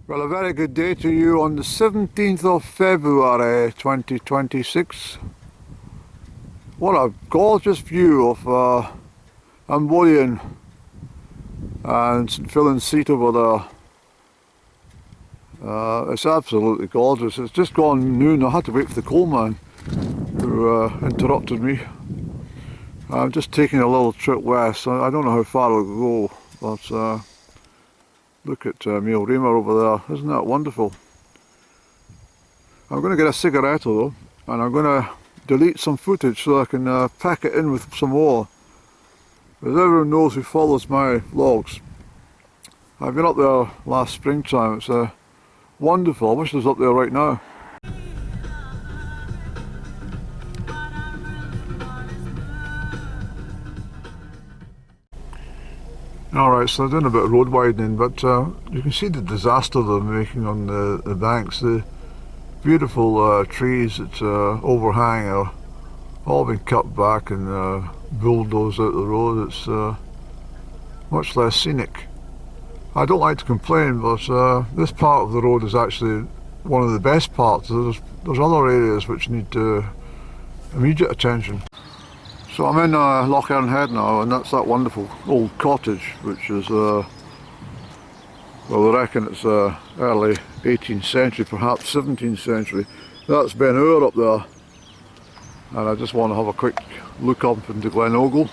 Well, a very good day to you on the 17th of February 2026. What a gorgeous view of Amboian and Strathfillan seat over there. It's absolutely gorgeous. It's just gone noon. I had to wait for the coalman who interrupted me. I'm just taking a little trip west. I don't know how far it'll go, but look at Mail Reamer over there. Isn't that wonderful? I'm going to get a cigarette though, and I'm going to delete some footage so I can pack it in with some more. As everyone knows who follows my vlogs, I've been up there last springtime. It's wonderful. I wish I was up there right now. Alright, so they're doing a bit of road widening, but you can see the disaster they're making on the banks. The beautiful trees that overhang are all been cut back and bulldozed out the road. It's much less scenic. I don't like to complain, but this part of the road is actually one of the best parts. There's other areas which need immediate attention. So I'm in Loch Earn Head now, and that's that wonderful old cottage, which is, well, I reckon it's early 18th century, perhaps 17th century. That's Ben Hur up there, and I just want to have a quick look up into Glen Ogle.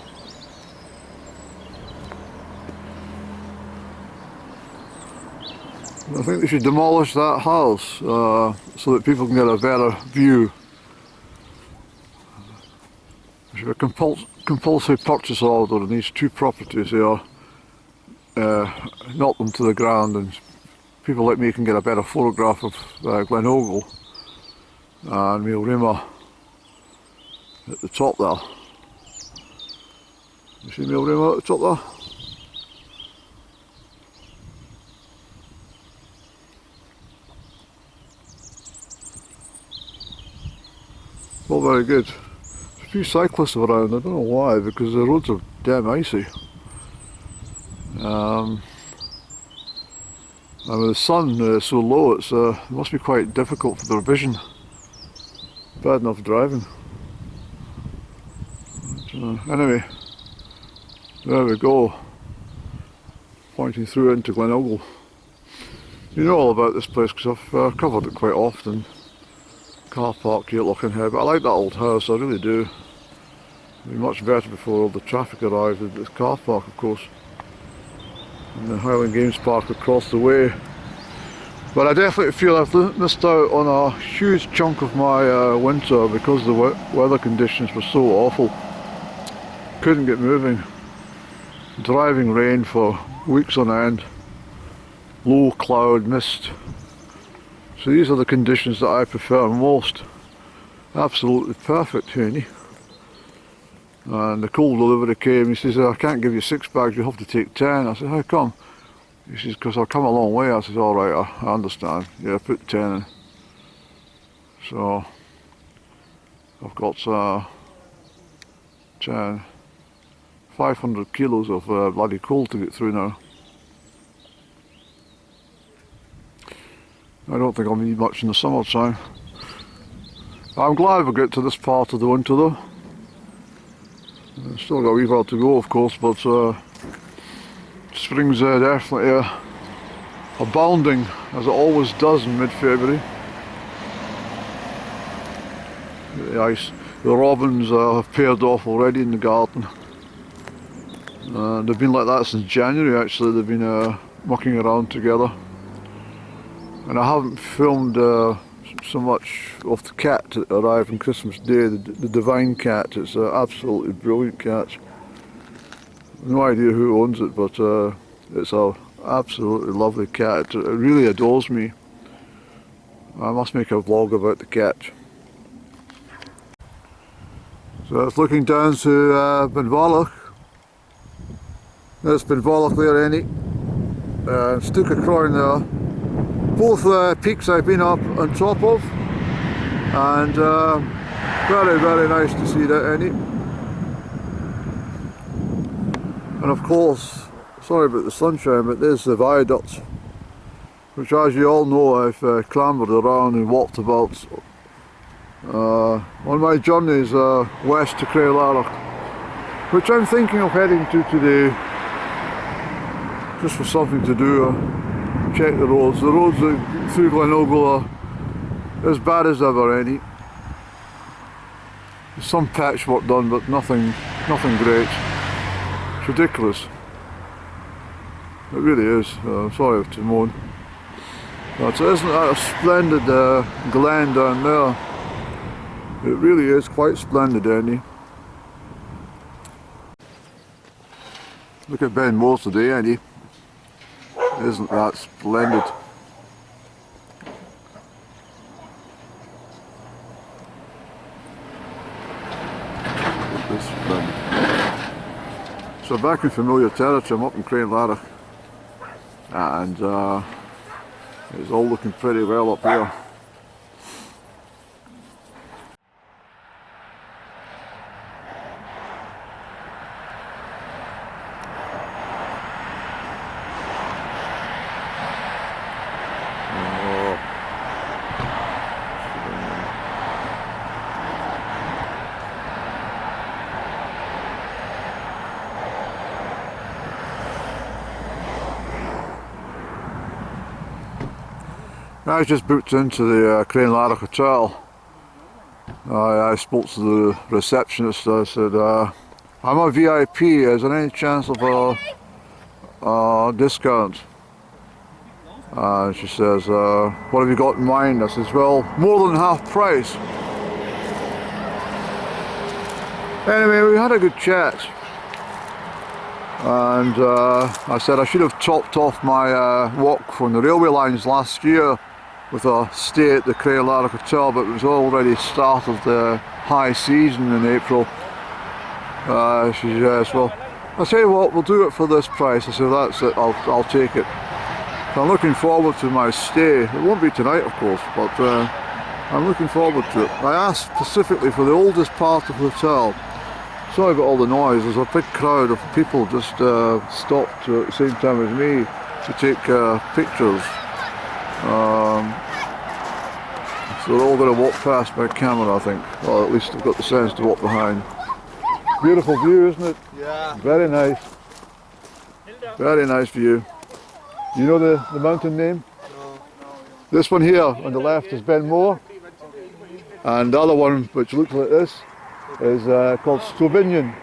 I think they should demolish that house so that people can get a better view. There should be a compulsory purchase order on these two properties here. Knock them to the ground, and people like me can get a better photograph of Glen Ogle and Mail Reamer at the top there. You see Mail Reamer at the top there? All very good. A few cyclists around. I don't know why, because the roads are damn icy. And with the sun so low, it must be quite difficult for their vision. Bad enough driving. But, anyway, there we go. Pointing through into Glen Ogle. You know all about this place because I've covered it quite often. Car park here at Loch Earn Head, but I like that old house, I really do. It'd be much better before all the traffic arrived at this car park, of course. And the Highland Games Park across the way. But I definitely feel I've missed out on a huge chunk of my winter because the weather conditions were so awful. Couldn't get moving. Driving rain for weeks on end. Low cloud, mist. So these are the conditions that I prefer most. Absolutely perfect, Haney. And the coal delivery came. He says, I can't give you 6 bags, you have to take 10. I said, how come? He says, because I've come a long way. I said, alright, I understand. Yeah, put 10 in. So I've got 10, 500 kilos of bloody coal to get through now. I don't think I'll need much in the summertime. I'm glad we get to this part of the winter though. Still got a wee while to go, of course, but spring's definitely abounding, as it always does in mid-February. The robins have paired off already in the garden. They've been like that since January actually. They've been mucking around together. And I haven't filmed so much of the cat that arrived on Christmas Day, the divine cat. It's an absolutely brilliant cat. No idea who owns it, but it's an absolutely lovely cat. It really adores me. I must make a vlog about the cat. So it's looking down to Benvalach. There's Benvalach there, Annie. Stuka there. Both peaks I've been up on top of, and very, very nice to see that, Annie. And of course, sorry about the sunshine, but there's the viaduct which, as you all know, I've clambered around and walked about on my journeys west to Crieff, which I'm thinking of heading to today, just for something to do, check the roads. The roads through Glenogle are as bad as ever, any. There's some patchwork done, but nothing great. It's ridiculous. It really is. Sorry to moan. But isn't that a splendid glen down there? It really is quite splendid, Andy. Look at Ben Moore today, Andy. Isn't that splendid? It's splendid. So back in familiar territory, I'm up in Crieff, and it's all looking pretty well up here. I just booked into the Crieff Hotel. I spoke to the receptionist. I said, I'm a VIP, is there any chance of a discount? And she says, what have you got in mind? I says, well, more than half price. Anyway, we had a good chat. And I said I should have topped off my walk from the railway lines last year with a stay at the Crieff Hotel, but it was already started the high season in April. She says, well, I'll tell you what, we'll do it for this price. I said, that's it, I'll take it. So I'm looking forward to my stay. It won't be tonight, of course, but I'm looking forward to it. I asked specifically for the oldest part of the hotel. Sorry about all the noise. There's a big crowd of people just stopped at the same time as me to take pictures. So they're all going to walk past my camera, I think. Well, at least they've got the sense to walk behind. Beautiful view, isn't it? Yeah. Very nice. Very nice view. Do you know the mountain name? No. This one here on the left is Ben Moore. And the other one, which looks like this, is called Strathfillan.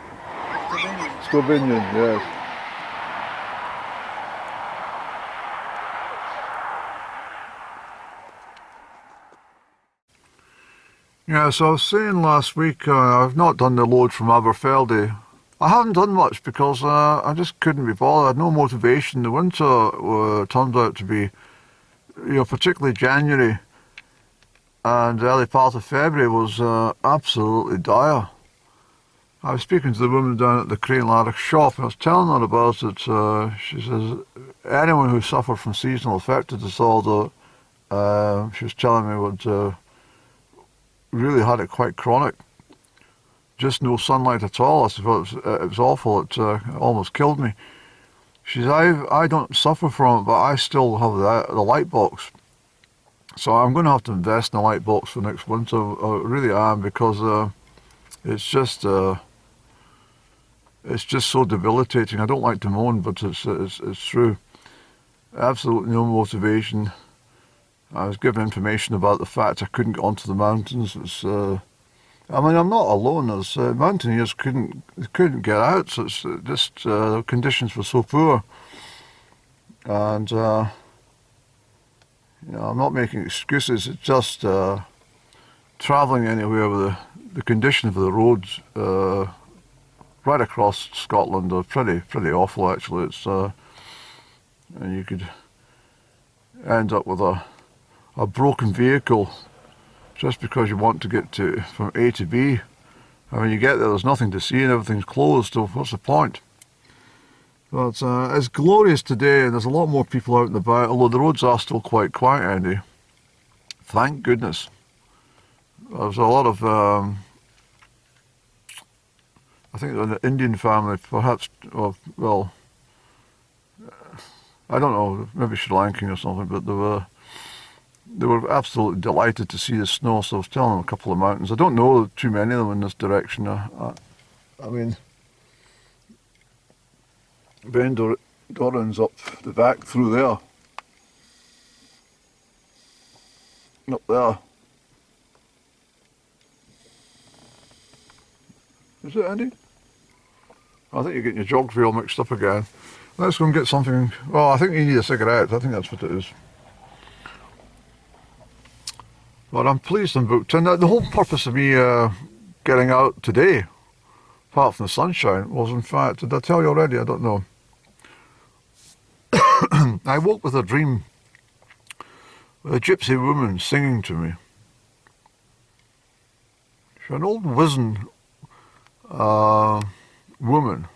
Strathfillan, yes. Yeah, so I was saying last week, I've not done the load from Aberfeldy. I haven't done much because I just couldn't be bothered. I had no motivation. The winter turned out to be, particularly January and the early part of February was absolutely dire. I was speaking to the woman down at the Crieff shop and I was telling her about it. She says, anyone who suffered from seasonal affective disorder, she was telling me, would really had it quite chronic. Just no sunlight at all. I suppose it was awful. It almost killed me. She says, I don't suffer from it, but I still have the light box. So I'm going to have to invest in a light box for next winter. I really am, because it's just so debilitating. I don't like to moan, but it's true. Absolutely no motivation. I was given information about the fact I couldn't get onto the mountains. I'm not alone. There's mountaineers couldn't get out. So it's just the conditions were so poor, and I'm not making excuses. It's just travelling anywhere with the condition of the roads right across Scotland are pretty awful. Actually, it's and you could end up with a broken vehicle just because you want to get from A to B. And when you get there's nothing to see and everything's closed, so what's the point? But it's glorious today and there's a lot more people out and about, although the roads are still quite quiet, Andy. Thank goodness. There's a lot of, I think an Indian family, perhaps, well, I don't know, maybe Sri Lankan or something, but they were absolutely delighted to see the snow. So I was telling them a couple of mountains. I don't know too many of them in this direction. I mean, Ben Doran's up the back through there. Up there. Is it, Andy? I think you're getting your geography all mixed up again. Let's go and get something. Oh, I think you need a cigarette. I think that's what it is. But I'm pleased I'm booked in. The whole purpose of me getting out today, apart from the sunshine, was in fact, did I tell you already? I don't know. I woke with a dream, with a gypsy woman singing to me. She's an old wizened woman.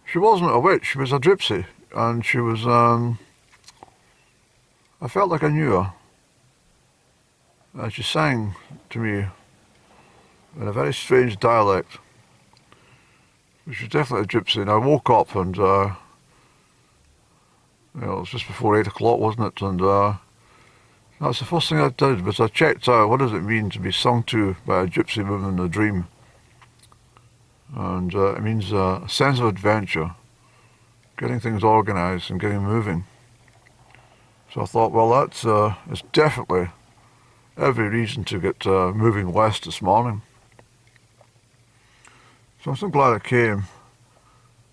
She wasn't a witch, she was a gypsy, and she was, I felt like I knew her. And she sang to me in a very strange dialect. She was definitely a gypsy, and I woke up and, it was just before 8 o'clock, wasn't it? And that's the first thing I did, was I checked out what does it mean to be sung to by a gypsy woman in a dream. And it means a sense of adventure, getting things organised and getting moving. So I thought, well, that's it's definitely every reason to get moving west this morning. So I'm so glad I came. A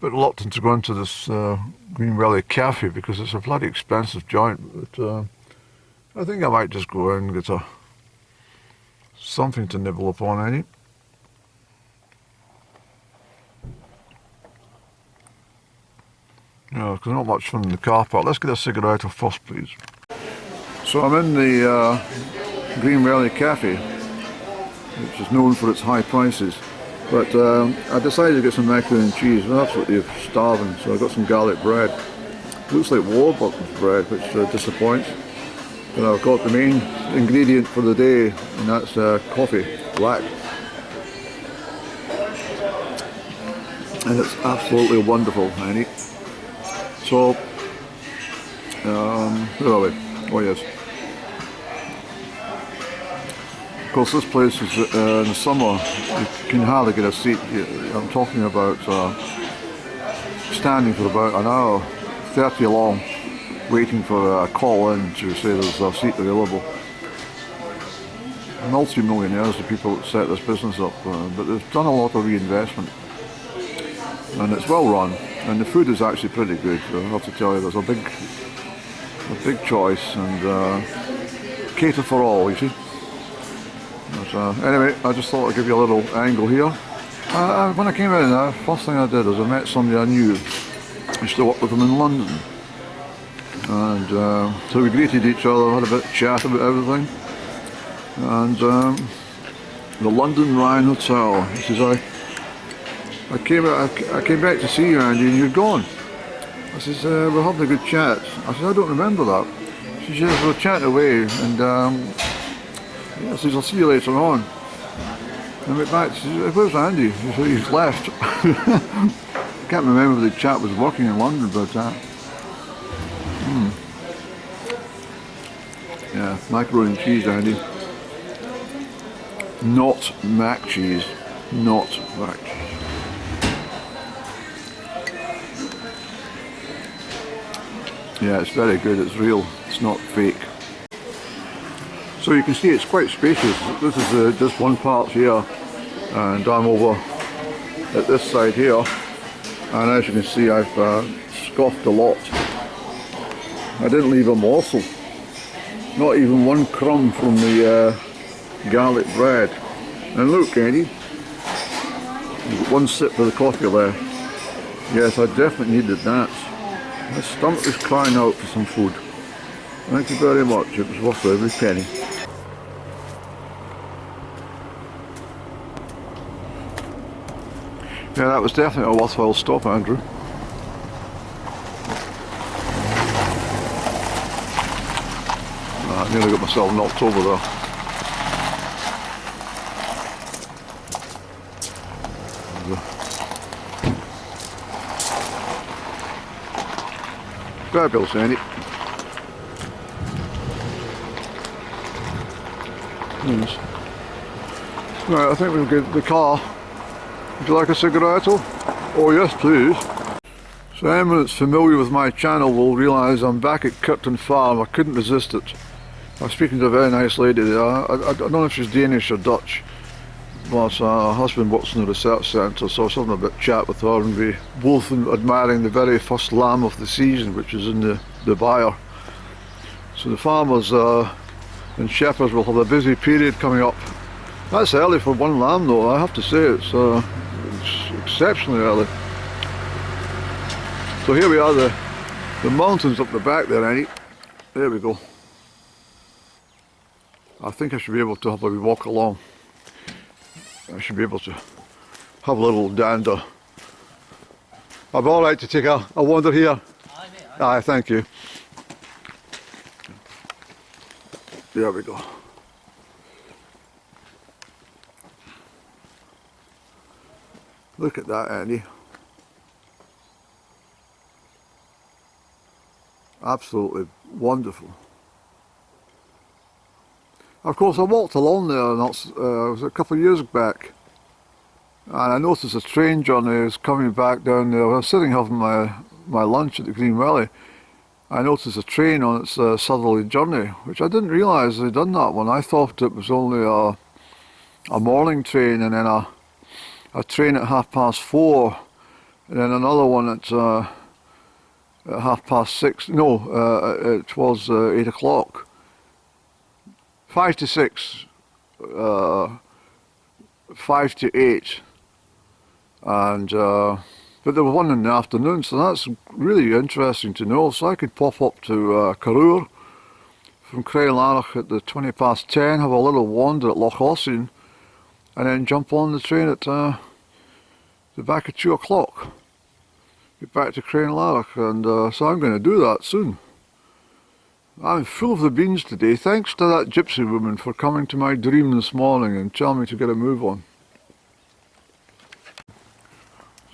bit reluctant to go into this Green Valley Cafe because it's a bloody expensive joint, but I think I might just go in and get something to nibble upon, Eddie. Yeah, because not much fun in the car park. Let's get a cigarette off first, please. So I'm in the Green Valley Cafe, which is known for its high prices. But I decided to get some macaroni and cheese. I'm absolutely starving, so I got some garlic bread. It looks like Warburton's bread, which disappoints. But I've got the main ingredient for the day, and that's coffee, black. And it's absolutely wonderful, Annie. So, where are we? Oh yes. Of course, this place is in the summer, you can hardly get a seat. I'm talking about standing for about an hour, 30 long, waiting for a call in to say there's a seat available. Multi-millionaires, the people that set this business up, but they've done a lot of reinvestment. And it's well run, and the food is actually pretty good. I have to tell you, there's a big choice, and cater for all, you see. But, anyway, I just thought I'd give you a little angle here. When I came in, first thing I did is I met somebody I knew. I used to work with them in London, and so we greeted each other, had a bit of chat about everything. And the London Ryan Hotel. He says, I came back to see you, Andy, and you're gone. I says, we're having a good chat. I said, I don't remember that. She says, we're chatting away, and I says, I'll see you later on. I went back, she says, where's Andy? He said, he's left. I can't remember if the chap was working in London, but yeah, macaroni and cheese, Andy. Not mac cheese. Not mac cheese. Yeah, it's very good, it's real, it's not fake. So you can see it's quite spacious. This is just one part here, and I'm over at this side here, and as you can see I've scoffed a lot. I didn't leave a morsel, not even one crumb from the garlic bread. And look, Andy, you've got one sip of the coffee there. Yes, I definitely needed that. My stomach was crying out for some food. Thank you very much, it was worth every penny. Yeah, that was definitely a worthwhile stop, Andrew. I nearly got myself knocked over there. Fabulous, Andy. Yes. Right, I think we'll get the car. Would you like a cigarette? Oh yes, please. So anyone that's familiar with my channel will realise I'm back at Curtin Farm. I couldn't resist it. I was speaking to a very nice lady there. I don't know if she's Danish or Dutch, but her husband works in the research centre, so I was having a bit of chat with her, and we both admiring the very first lamb of the season, which is in the byre. So the farmers and shepherds will have a busy period coming up. That's early for one lamb though, I have to say. It's exceptionally early. So here we are, the mountains up the back there, Annie. There we go. I think I should be able to have a wee walk along. I should be able to have a little dander. I'm alright to take a wander here. Aye, mate, aye, thank you. There we go. Look at that, Andy. Absolutely wonderful. Of course, I walked along there it was a couple of years back, and I noticed a train journey was coming back down there. I was sitting having my lunch at the Green Valley. I noticed a train on its southerly journey, which I didn't realise they'd done that one. I thought it was only a morning train, and then a train at 4:30, and then another one at 6:30. No, it was 8 o'clock. 5 to 6, 5 to 8, and but there was one in the afternoon, so that's really interesting to know. So I could pop up to Crieff from Crieff at the 10:20, have a little wander at Loch Ossian, and then jump on the train at the back at 2 o'clock. Get back to Crieff, and so I'm going to do that soon. I'm full of the beans today, thanks to that gypsy woman for coming to my dream this morning and telling me to get a move on.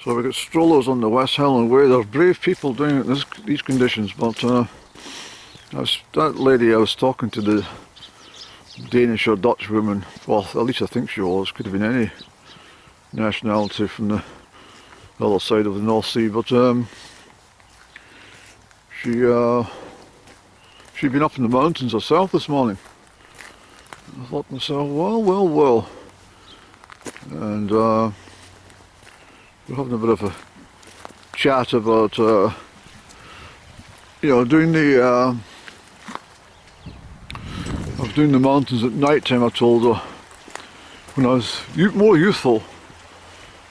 So we've got strollers on the West Highland Way. They're brave people doing it in these conditions, but that lady I was talking to, the Danish or Dutch woman, well at least I think she was, could have been any nationality from the other side of the North Sea, but she'd been up in the mountains herself this morning. I thought to myself, well. And we're having a bit of a chat about, doing the mountains at night time. I told her when I was more youthful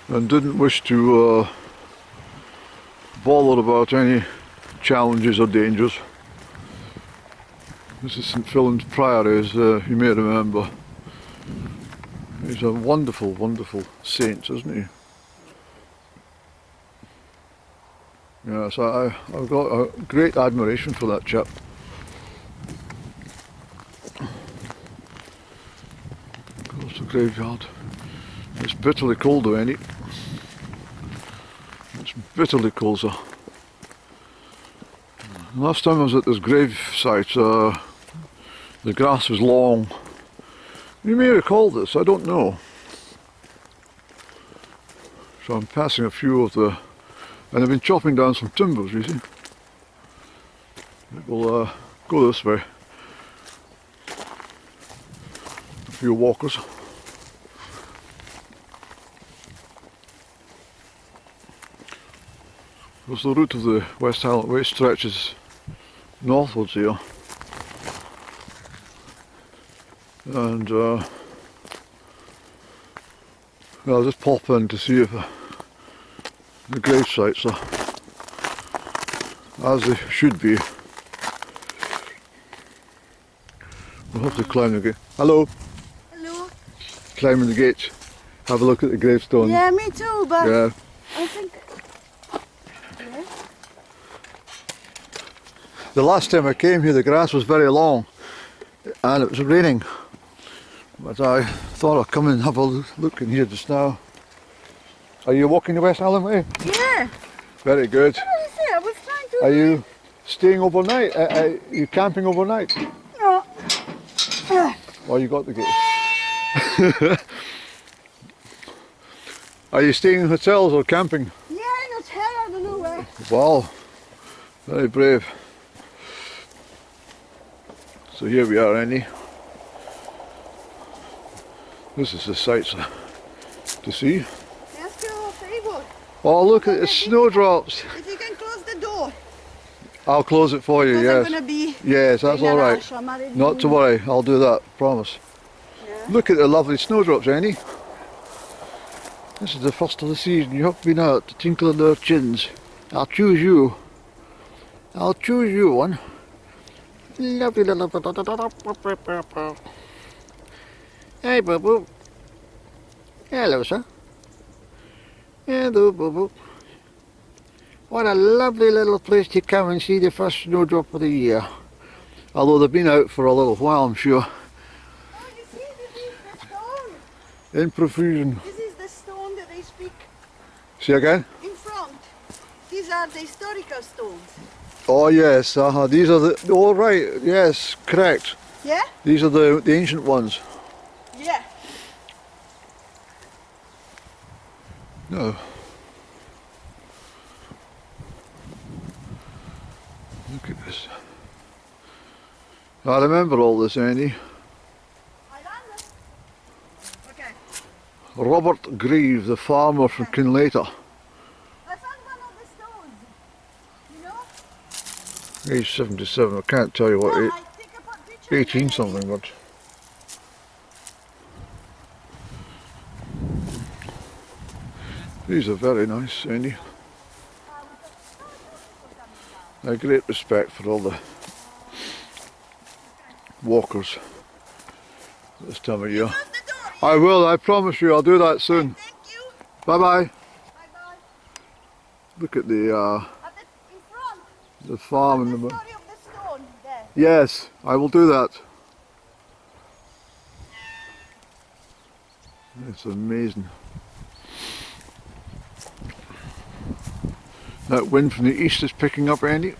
and didn't wish to bother about any challenges or dangers. This is St. Fillan's Priory, as you may remember. He's a wonderful, wonderful saint, isn't he? Yes, I've got a great admiration for that chap. Close to the graveyard. It's bitterly cold though, ain't it? It's bitterly cold, sir. Last time I was at this grave site, the grass was long. You may recall this, I don't know. So I'm passing a few of the, and I've been chopping down some timbers, you see. We'll go this way. A few walkers. Because the route of the West Highland Way stretches northwards here, and I'll just pop in to see if the grave sites are as they should be. We'll have to climb the gate. Hello. Hello. Climbing the gate. Have a look at the gravestone. Yeah, me too, but yeah. I think. The last time I came here the grass was very long and it was raining, but I thought I'd come and have a look in here just now. Are you walking the West Highland Way? Yeah. Very good. What is it? I was trying to. Are you Staying overnight? You camping overnight? No. Oh, you got the gate. Are you staying in hotels or camping? Yeah, in hotel, I don't know where. Wow, very brave. So here we are, Annie. This is the sights to see. Let's go off the table. Oh, look at the snowdrops. If you can close the door. I'll close it for you, Because yes. I'm going to be Yes, that's in a all right. rush. I'm already Not to worry, I'll do that, promise. Yeah. Look at the lovely snowdrops, Annie. This is the first of the season. You have been out to tinkle in their chins. I'll choose you. I'll choose you one. Lovely little... Hey, Boo Boo. Hello, sir. Hello, Boo Boo. What a lovely little place to come and see the first snowdrop of the year. Although they've been out for a little while, I'm sure. Oh, you see, this is the stone. In profusion. This is the stone that they speak See again? in front. These are the historical stones. Oh yes, these are the... Oh right, yes, correct. Yeah? These are the ancient ones. Yeah. No. Look at this. I remember all this, Annie. I done it. Okay. Robert Grieve, the farmer from Kinlater. I found one of the stones. You know? Age 77, I can't tell you what, No, I think I put picture 18 something, but... These are very nice, Andy. I have great respect for all the walkers this time of year. Close the door. I will, I promise you, I'll do that soon. Thank you. Bye bye. Bye bye. Look at the In front. farm in The the... story of the stone there. Yes, I will do that. It's amazing. That wind from the east is picking up, Andy.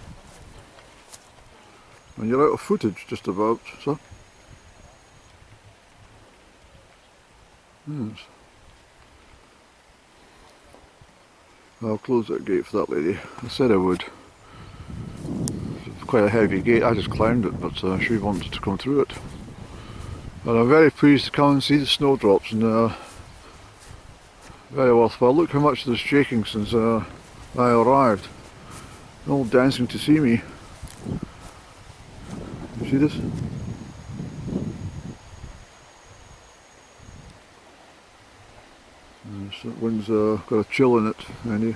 And you're out of footage just about, so. Yes. I'll close that gate for that lady. I said I would. It's quite a heavy gate. I just climbed it, but she wanted to come through it. And I'm very pleased to come and see the snowdrops, and very worthwhile. Look how much there's shaking since I arrived. They're all dancing to see me. You see this? So that wind's got a chill in it, Andy.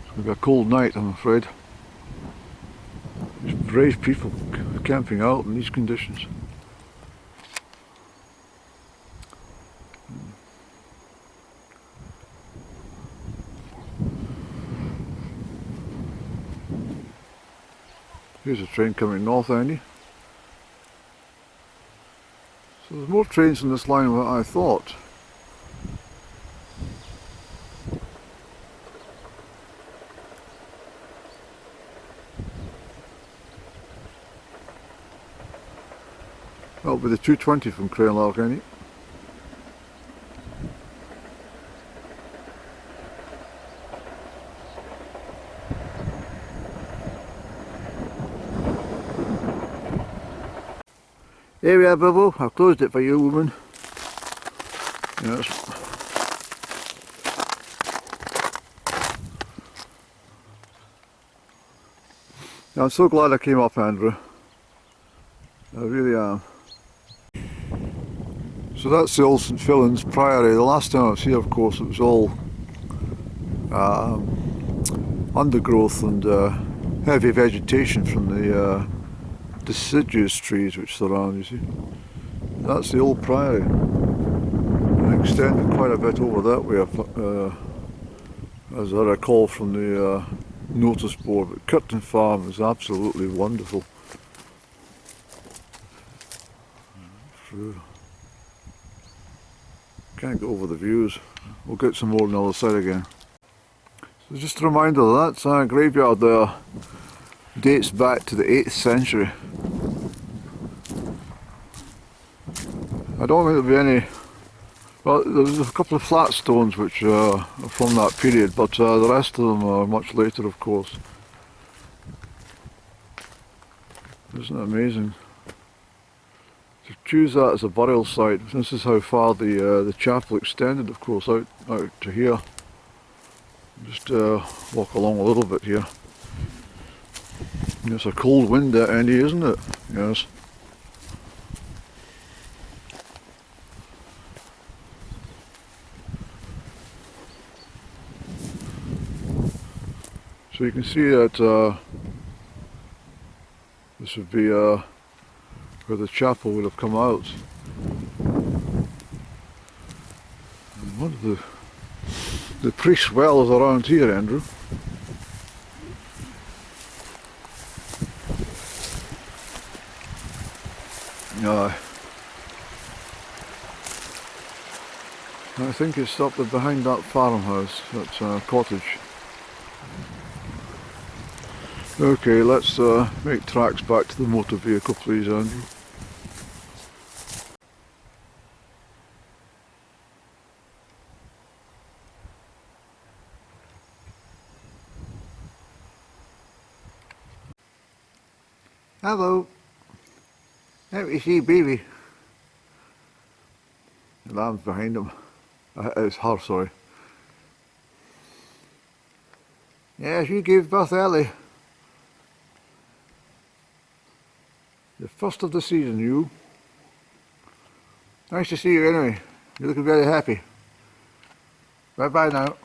It's going to be a cold night, I'm afraid. These brave people camping out in these conditions. Here's a train coming north, Andy. So there's more trains on this line than what I thought. That'll be the 220 from Crieff, Andy. Here we are, Bubble. I've closed it for you, woman. Yes. I'm so glad I came up, Andrew. I really am. So that's the old St. Fillan's Priory. The last time I was here, of course, it was all undergrowth and heavy vegetation from the deciduous trees which surround, you see. That's the old priory. It extended quite a bit over that way, as I recall from the notice board. But Curtin Farm is absolutely wonderful. Can't get over the views. We'll get some more on the other side again. So just a reminder that graveyard there dates back to the 8th century. I don't think there'll be any. Well, there's a couple of flat stones which are from that period, but the rest of them are much later, of course. Isn't it amazing? To choose that as a burial site, this is how far the chapel extended, of course, out to here. Just walk along a little bit here. It's a cold wind there, Andy, isn't it? Yes. So you can see that this would be where the chapel would have come out. And what are the priest's well is around here, Andrew. I think it's up there behind that farmhouse, that cottage. Okay, let's make tracks back to the motor vehicle, please, Andrew. Hello. Let me see, baby. The lamb's behind him. It's her, sorry. Yeah, she gave birth early. The first of the season, you. Nice to see you anyway. You're looking very happy. Bye bye now.